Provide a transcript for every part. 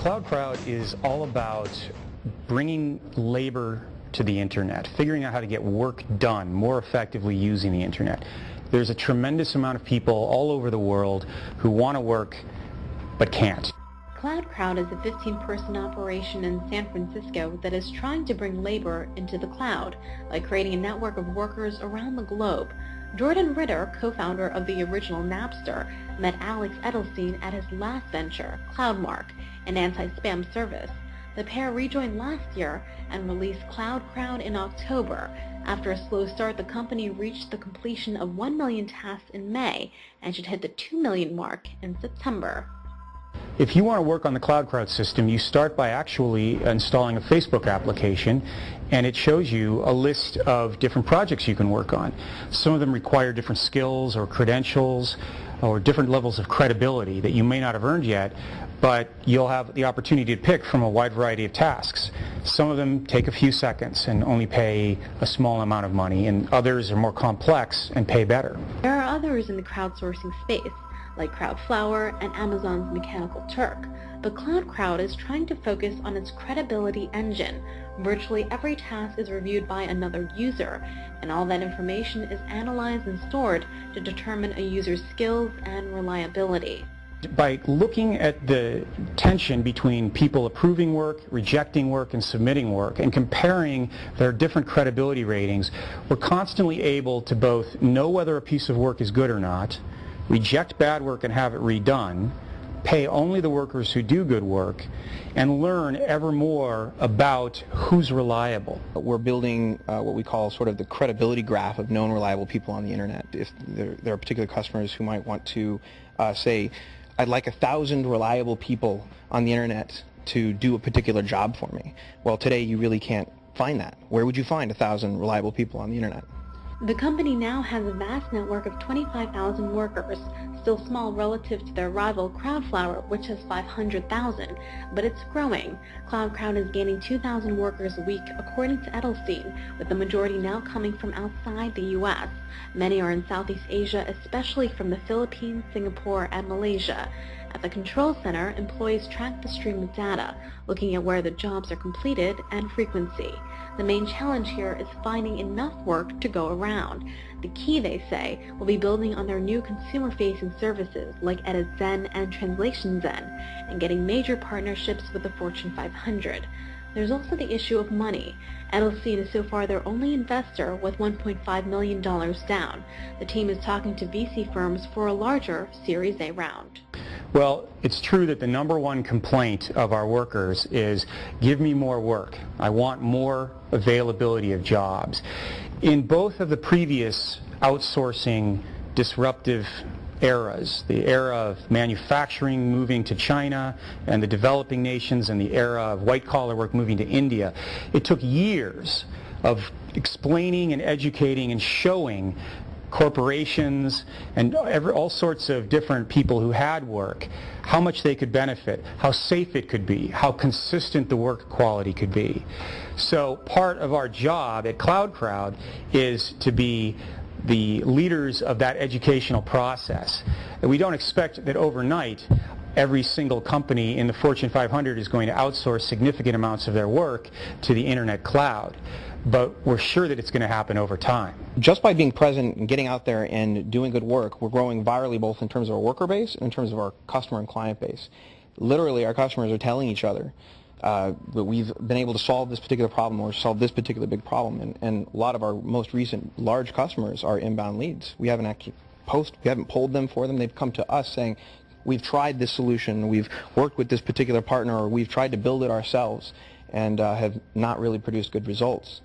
CloudCrowd is all about bringing labor to the internet, figuring out how to get work done more effectively using the internet. There's a tremendous amount of people all over the world who want to work but can't. CloudCrowd is a 15-person operation in San Francisco that is trying to bring labor into the cloud by creating a network of workers around the globe. Jordan Ritter, co-founder of the original Napster, met Alex Edelstein at his last venture, CloudMark, an anti-spam service. The pair rejoined last year and released CloudCrowd in October. After a slow start, the company reached the completion of 1 million tasks in May and should hit the 2 million mark in September. If you want to work on the CloudCrowd system, you start by actually installing a Facebook application, and it shows you a list of different projects you can work on. Some of them require different skills or credentials or different levels of credibility that you may not have earned yet, but you'll have the opportunity to pick from a wide variety of tasks. Some of them take a few seconds and only pay a small amount of money, and others are more complex and pay better. There are others in the crowdsourcing space, like Crowdflower and Amazon's Mechanical Turk, but CloudCrowd is trying to focus on its credibility engine. Virtually every task is reviewed by another user, and all that information is analyzed and stored to determine a user's skills and reliability. By looking at the tension between people approving work, rejecting work, and submitting work, and comparing their different credibility ratings, we're constantly able to both know whether a piece of work is good or not, reject bad work and have it redone, pay only the workers who do good work, and learn ever more about who's reliable. We're building what we call sort of the credibility graph of known reliable people on the internet. If there are particular customers who might want to say, I'd like 1,000 reliable people on the internet to do a particular job for me. Well, today you really can't find that. Where would you find 1,000 reliable people on the internet? The company now has a vast network of 25,000 workers, still small relative to their rival Crowdflower, which has 500,000, but it's growing. CloudCrowd is gaining 2,000 workers a week, according to Edelstein, with the majority now coming from outside the U.S. Many are in Southeast Asia, especially from the Philippines, Singapore, and Malaysia. At the control center, employees track the stream of data, looking at where the jobs are completed and frequency. The main challenge here is finding enough work to go around. The key, they say, will be building on their new consumer-facing services like EditZen and TranslationZen, and getting major partnerships with the Fortune 500. There's also the issue of money. Edelstein is so far their only investor with $1.5 million down. The team is talking to VC firms for a larger Series A round. Well, it's true that the number one complaint of our workers is, give me more work. I want more availability of jobs. In both of the previous outsourcing disruptive eras, the era of manufacturing moving to China and the developing nations, and the era of white-collar work moving to India, it took years of explaining and educating and showing corporations and all sorts of different people who had work how much they could benefit, how safe it could be, how consistent the work quality could be. So part of our job at CloudCrowd is to be the leaders of that educational process. And we don't expect that overnight every single company in the Fortune 500 is going to outsource significant amounts of their work to the internet cloud, but we're sure that it's going to happen over time. Just by being present and getting out there and doing good work, we're growing virally both in terms of our worker base and in terms of our customer and client base. Literally, our customers are telling each other that we've been able to solve this particular problem or solve this particular big problem, and a lot of our most recent large customers are inbound leads. We haven't actually polled them for them. They've come to us saying, we've tried this solution, we've worked with this particular partner, or we've tried to build it ourselves and have not really produced good results.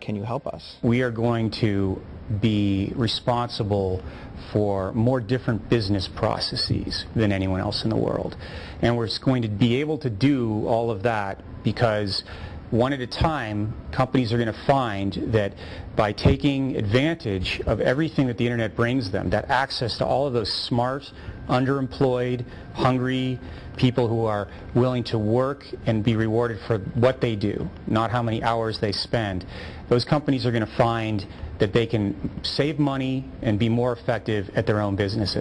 Can you help us? We are going to be responsible for more different business processes than anyone else in the world. And we're going to be able to do all of that because one at a time, companies are going to find that by taking advantage of everything that the internet brings them, that access to all of those smart, underemployed, hungry people who are willing to work and be rewarded for what they do, not how many hours they spend, those companies are going to find that they can save money and be more effective at their own businesses.